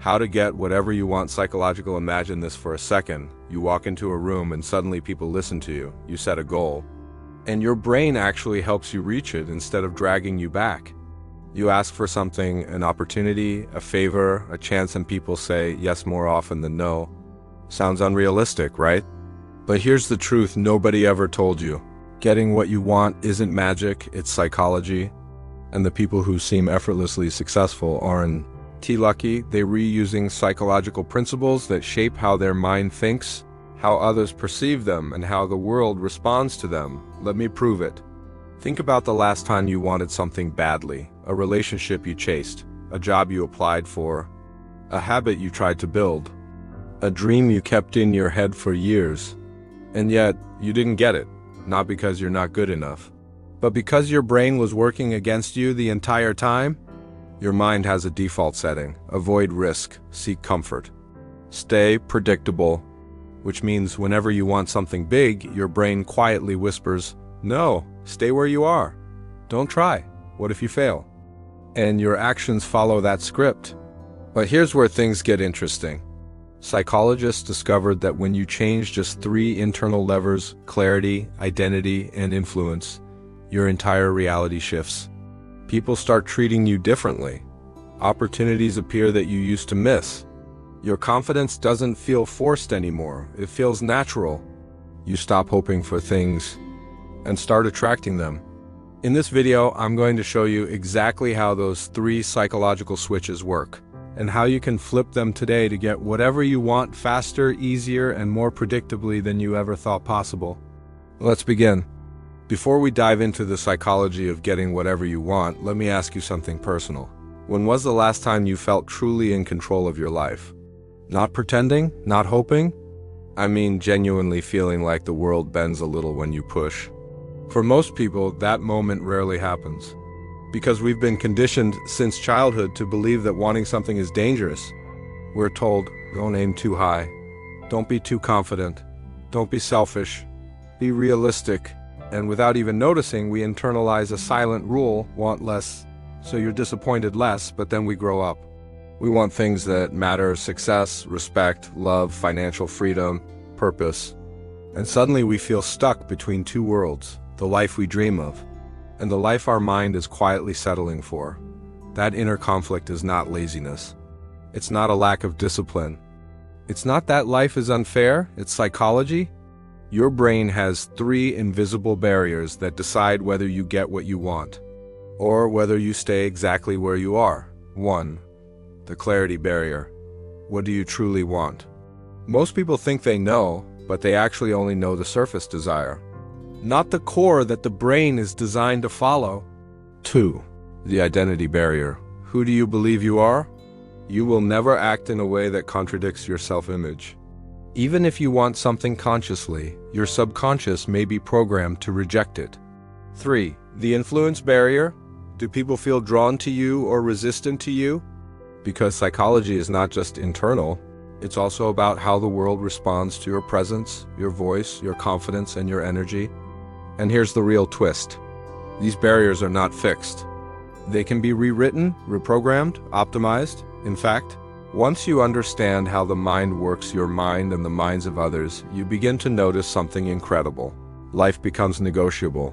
How to get whatever you want psychological. Imagine this for a second. You walk into a room and suddenly people listen to you. You set a goal. And your brain actually helps you reach it instead of dragging you back. You ask for something, an opportunity, a favor, a chance, and people say yes more often than no. Sounds unrealistic, right? But here's the truth nobody ever told you. Getting what you want isn't magic, it's psychology. And the people who seem effortlessly successful aren't lucky. They're reusing psychological principles that shape how their mind thinks, how others perceive them, and how the world responds to them. Let me prove it. Think about the last time you wanted something badly, a relationship you chased, a job you applied for, a habit you tried to build, a dream you kept in your head for years. And yet, you didn't get it, not because you're not good enough, but because your brain was working against you the entire time. Your mind has a default setting: avoid risk, seek comfort, stay predictable, which means whenever you want something big, your brain quietly whispers, no, stay where you are. Don't try. What if you fail? And your actions follow that script. But here's where things get interesting. Psychologists discovered that when you change just 3 internal levers: clarity, identity, and influence, your entire reality shifts. People start treating you differently. Opportunities appear that you used to miss. Your confidence doesn't feel forced anymore. It feels natural. You stop hoping for things and start attracting them. In this video, I'm going to show you exactly how those 3 psychological switches work and how you can flip them today to get whatever you want faster, easier, and more predictably than you ever thought possible. Let's begin. Before we dive into the psychology of getting whatever you want, let me ask you something personal. When was the last time you felt truly in control of your life? Not pretending, not hoping? I mean genuinely feeling like the world bends a little when you push. For most people, that moment rarely happens, because we've been conditioned since childhood to believe that wanting something is dangerous. We're told, don't aim too high, don't be too confident, don't be selfish, be realistic. And without even noticing, we internalize a silent rule: want less, so you're disappointed less. But then we grow up. We want things that matter: success, respect, love, financial freedom, purpose. And suddenly we feel stuck between 2 worlds: the life we dream of and the life our mind is quietly settling for. That inner conflict is not laziness. It's not a lack of discipline. It's not that life is unfair. It's psychology. Your brain has 3 invisible barriers that decide whether you get what you want, or whether you stay exactly where you are. 1. The clarity barrier. What do you truly want? Most people think they know, but they actually only know the surface desire, not the core that the brain is designed to follow. 2. The identity barrier. Who do you believe you are? You will never act in a way that contradicts your self-image. Even if you want something consciously, your subconscious may be programmed to reject it. 3. The influence barrier. Do people feel drawn to you or resistant to you? Because psychology is not just internal, it's also about how the world responds to your presence, your voice, your confidence, and your energy. And here's the real twist. These barriers are not fixed. They can be rewritten, reprogrammed, optimized. In fact, once you understand how the mind works, your mind and the minds of others, you begin to notice something incredible. Life becomes negotiable.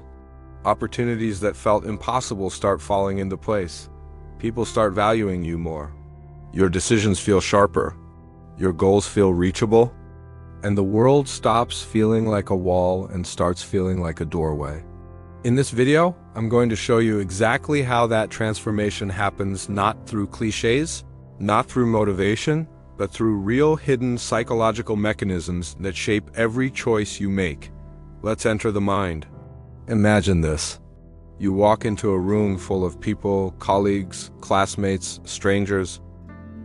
Opportunities that felt impossible start falling into place. People start valuing you more. Your decisions feel sharper. Your goals feel reachable. And the world stops feeling like a wall and starts feeling like a doorway. In this video, I'm going to show you exactly how that transformation happens, not through cliches, not through motivation, but through real hidden psychological mechanisms that shape every choice you make. Let's enter the mind. Imagine this. You walk into a room full of people, colleagues, classmates, strangers.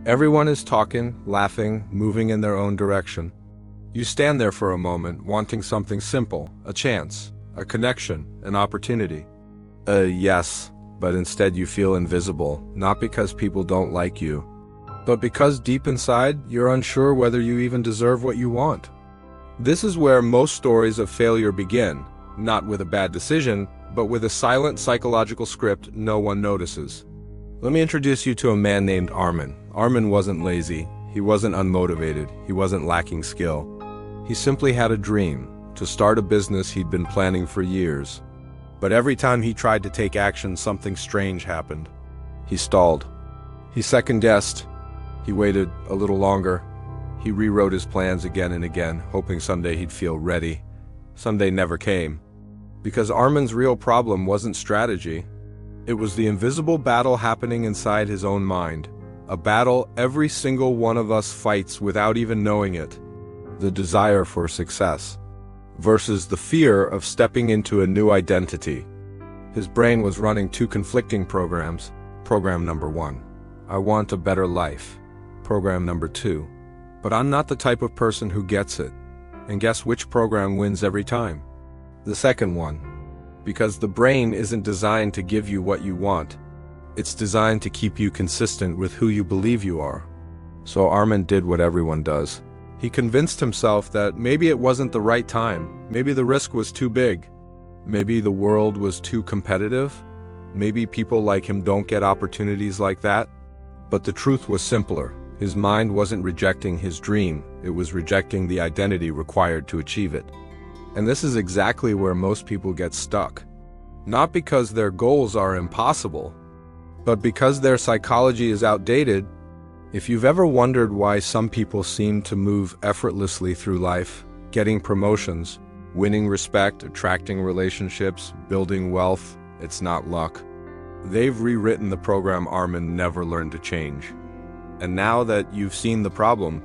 Everyone is talking, laughing, moving in their own direction. You stand there for a moment, wanting something simple, a chance, a connection, an opportunity. Yes, but instead you feel invisible, not because people don't like you, but because deep inside, you're unsure whether you even deserve what you want. This is where most stories of failure begin, not with a bad decision, but with a silent psychological script no one notices. Let me introduce you to a man named Armin. Armin wasn't lazy, he wasn't unmotivated, he wasn't lacking skill. He simply had a dream, to start a business he'd been planning for years. But every time he tried to take action, something strange happened. He stalled. He second-guessed. He waited a little longer. He rewrote his plans again and again, hoping someday he'd feel ready. Someday never came. Because Armin's real problem wasn't strategy. It was the invisible battle happening inside his own mind. A battle every single one of us fights without even knowing it. The desire for success versus the fear of stepping into a new identity. His brain was running two conflicting programs. Program number 1, I want a better life. Program number 2, but I'm not the type of person who gets it. And guess which program wins every time? The second one. Because the brain isn't designed to give you what you want. It's designed to keep you consistent with who you believe you are. So Armin did what everyone does. He convinced himself that maybe it wasn't the right time, maybe the risk was too big, maybe the world was too competitive, maybe people like him don't get opportunities like that. But the truth was simpler. His mind wasn't rejecting his dream, it was rejecting the identity required to achieve it. And this is exactly where most people get stuck. Not because their goals are impossible, but because their psychology is outdated. If you've ever wondered why some people seem to move effortlessly through life, getting promotions, winning respect, attracting relationships, building wealth, it's not luck. They've rewritten the program Armin never learned to change. And now that you've seen the problem,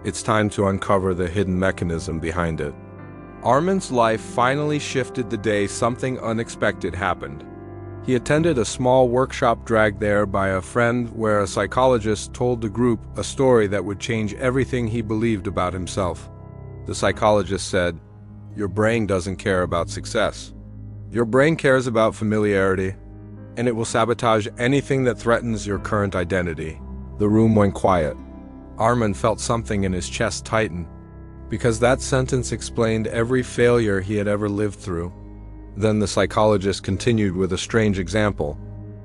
it's time to uncover the hidden mechanism behind it. Armin's life finally shifted the day something unexpected happened. He attended a small workshop dragged there by a friend where a psychologist told the group a story that would change everything he believed about himself. The psychologist said, "Your brain doesn't care about success. Your brain cares about familiarity, and it will sabotage anything that threatens your current identity." The room went quiet. Armin felt something in his chest tighten, because that sentence explained every failure he had ever lived through. Then the psychologist continued with a strange example.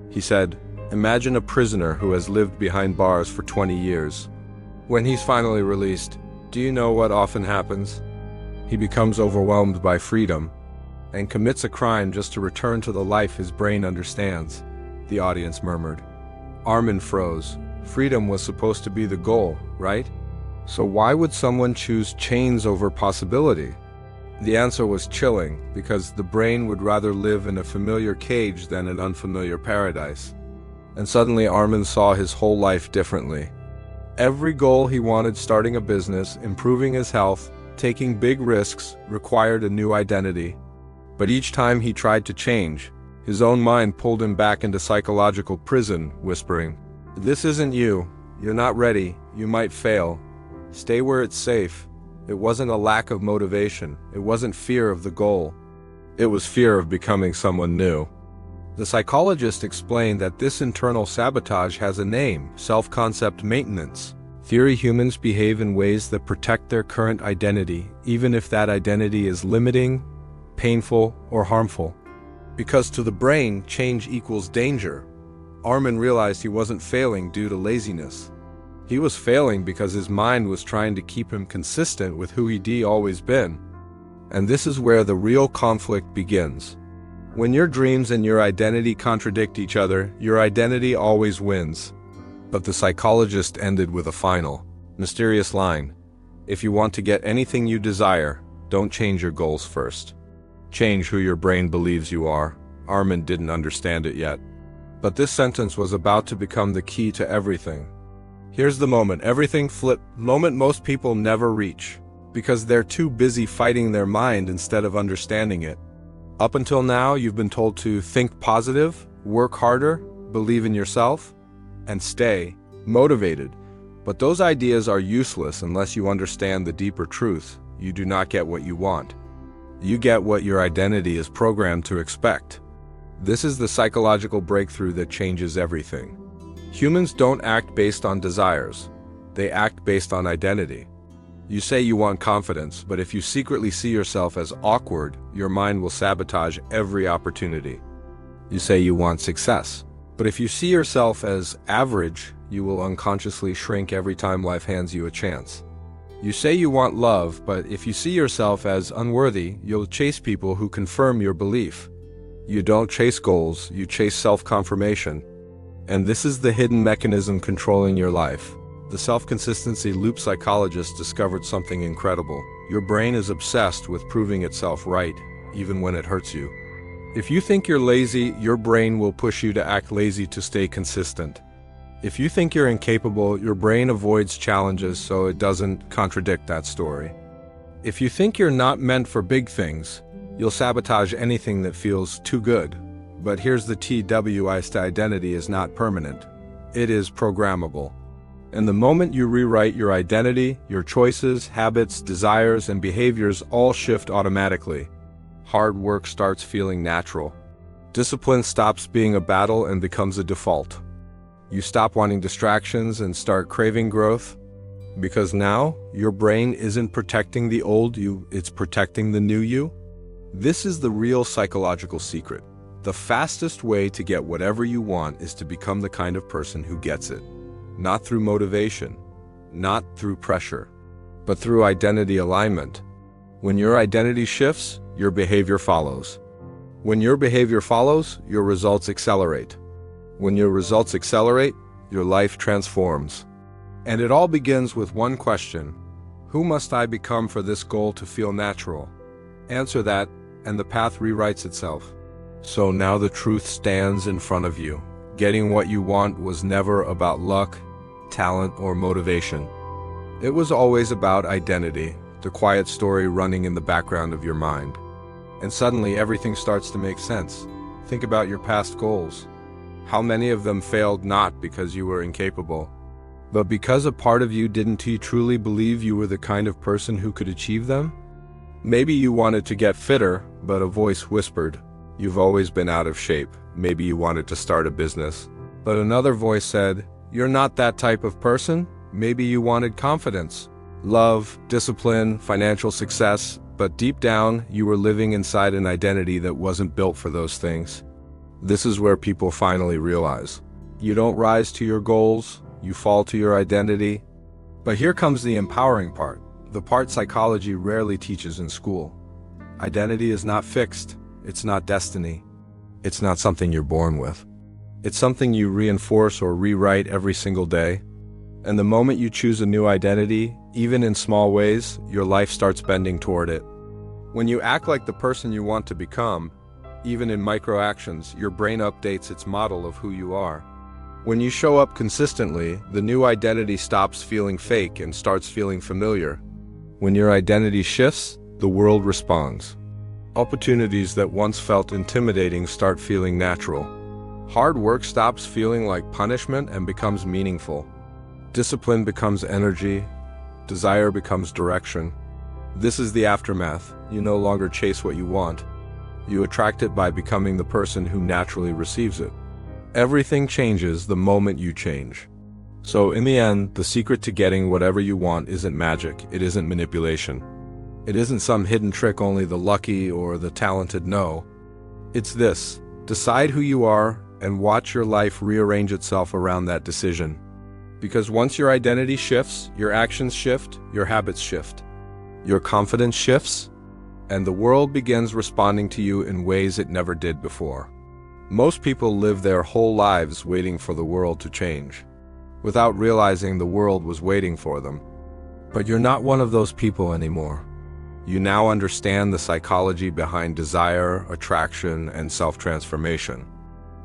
He said, "Imagine a prisoner who has lived behind bars for 20 years. When he's finally released, do you know what often happens? He becomes overwhelmed by freedom and commits a crime just to return to the life his brain understands." The audience murmured. Armin froze. Freedom was supposed to be the goal, right? So why would someone choose chains over possibility? The answer was chilling, because the brain would rather live in a familiar cage than an unfamiliar paradise. And suddenly Armin saw his whole life differently. Every goal he wanted, starting a business, improving his health, taking big risks, required a new identity. But each time he tried to change, his own mind pulled him back into psychological prison, whispering, "This isn't you. You're not ready. You might fail. Stay where it's safe." It wasn't a lack of motivation. It wasn't fear of the goal. It was fear of becoming someone new. The psychologist explained that this internal sabotage has a name: self-concept maintenance. Theory humans behave in ways that protect their current identity, even if that identity is limiting, painful, or harmful. Because to the brain, change equals danger. Armin realized he wasn't failing due to laziness. He was failing because his mind was trying to keep him consistent with who he'd always been. And this is where the real conflict begins. When your dreams and your identity contradict each other, your identity always wins. But the psychologist ended with a final, mysterious line. If you want to get anything you desire, don't change your goals first. Change who your brain believes you are. Armin didn't understand it yet. But this sentence was about to become the key to everything. Here's the moment, everything flipped, moment most people never reach, because they're too busy fighting their mind instead of understanding it. Up until now, you've been told to think positive, work harder, believe in yourself, and stay motivated. But those ideas are useless unless you understand the deeper truth. You do not get what you want. You get what your identity is programmed to expect. This is the psychological breakthrough that changes everything. Humans don't act based on desires. They act based on identity. You say you want confidence, but if you secretly see yourself as awkward, your mind will sabotage every opportunity. You say you want success, But if you see yourself as average, you will unconsciously shrink every time life hands you a chance. You say you want love, but if you see yourself as unworthy, you'll chase people who confirm your belief. You don't chase goals, you chase self-confirmation. And this is the hidden mechanism controlling your life. The self-consistency loop psychologists discovered something incredible. Your brain is obsessed with proving itself right, even when it hurts you. If you think you're lazy, your brain will push you to act lazy to stay consistent. If you think you're incapable, your brain avoids challenges so it doesn't contradict that story. If you think you're not meant for big things, you'll sabotage anything that feels too good. But here's the TWIST: identity is not permanent. It is programmable. And the moment you rewrite your identity, your choices, habits, desires, and behaviors all shift automatically. Hard work starts feeling natural. Discipline stops being a battle and becomes a default. You stop wanting distractions and start craving growth. Because now, your brain isn't protecting the old you, it's protecting the new you. This is the real psychological secret. The fastest way to get whatever you want is to become the kind of person who gets it. Not through motivation, not through pressure, but through identity alignment. When your identity shifts, your behavior follows. When your behavior follows, your results accelerate. When your results accelerate, your life transforms. And it all begins with one question: who must I become for this goal to feel natural? Answer that, and the path rewrites itself. So now the truth stands in front of you. Getting what you want was never about luck, talent, or motivation. It was always about identity, the quiet story running in the background of your mind. And suddenly everything starts to make sense. Think about your past goals. How many of them failed not because you were incapable, but because a part of you didn't truly believe you were the kind of person who could achieve them? Maybe you wanted to get fitter, but a voice whispered, "You've always been out of shape." Maybe you wanted to start a business, but another voice said, "You're not that type of person." Maybe you wanted confidence, love, discipline, financial success, but deep down, you were living inside an identity that wasn't built for those things. This is where people finally realize. You don't rise to your goals, you fall to your identity. But here comes the empowering part, the part psychology rarely teaches in school. Identity is not fixed, it's not destiny. It's not something you're born with. It's something you reinforce or rewrite every single day. And the moment you choose a new identity, even in small ways, your life starts bending toward it. When you act like the person you want to become, even in micro actions, your brain updates its model of who you are. When you show up consistently, the new identity stops feeling fake and starts feeling familiar. When your identity shifts, the world responds. Opportunities that once felt intimidating start feeling natural. Hard work stops feeling like punishment and becomes meaningful. Discipline becomes energy. Desire becomes direction. This is the aftermath. You no longer chase what you want. You attract it by becoming the person who naturally receives it. Everything changes the moment you change. So in the end, the secret to getting whatever you want isn't magic, it isn't manipulation. It isn't some hidden trick only the lucky or the talented know. It's this: decide who you are and watch your life rearrange itself around that decision. Because once your identity shifts, your actions shift, your habits shift, your confidence shifts, and the world begins responding to you in ways it never did before. Most people live their whole lives waiting for the world to change, without realizing the world was waiting for them. But you're not one of those people anymore. You now understand the psychology behind desire, attraction, and self-transformation.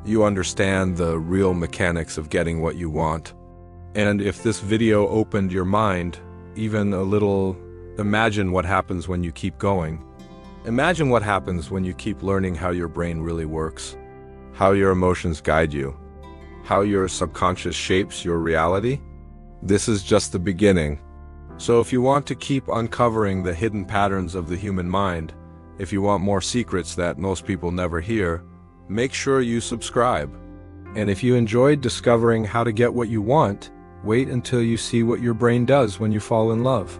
You understand the real mechanics of getting what you want. And if this video opened your mind, even a little, imagine what happens when you keep going. Imagine what happens when you keep learning how your brain really works, how your emotions guide you, how your subconscious shapes your reality. This is just the beginning. So if you want to keep uncovering the hidden patterns of the human mind, if you want more secrets that most people never hear, make sure you subscribe. And if you enjoyed discovering how to get what you want, wait until you see what your brain does when you fall in love.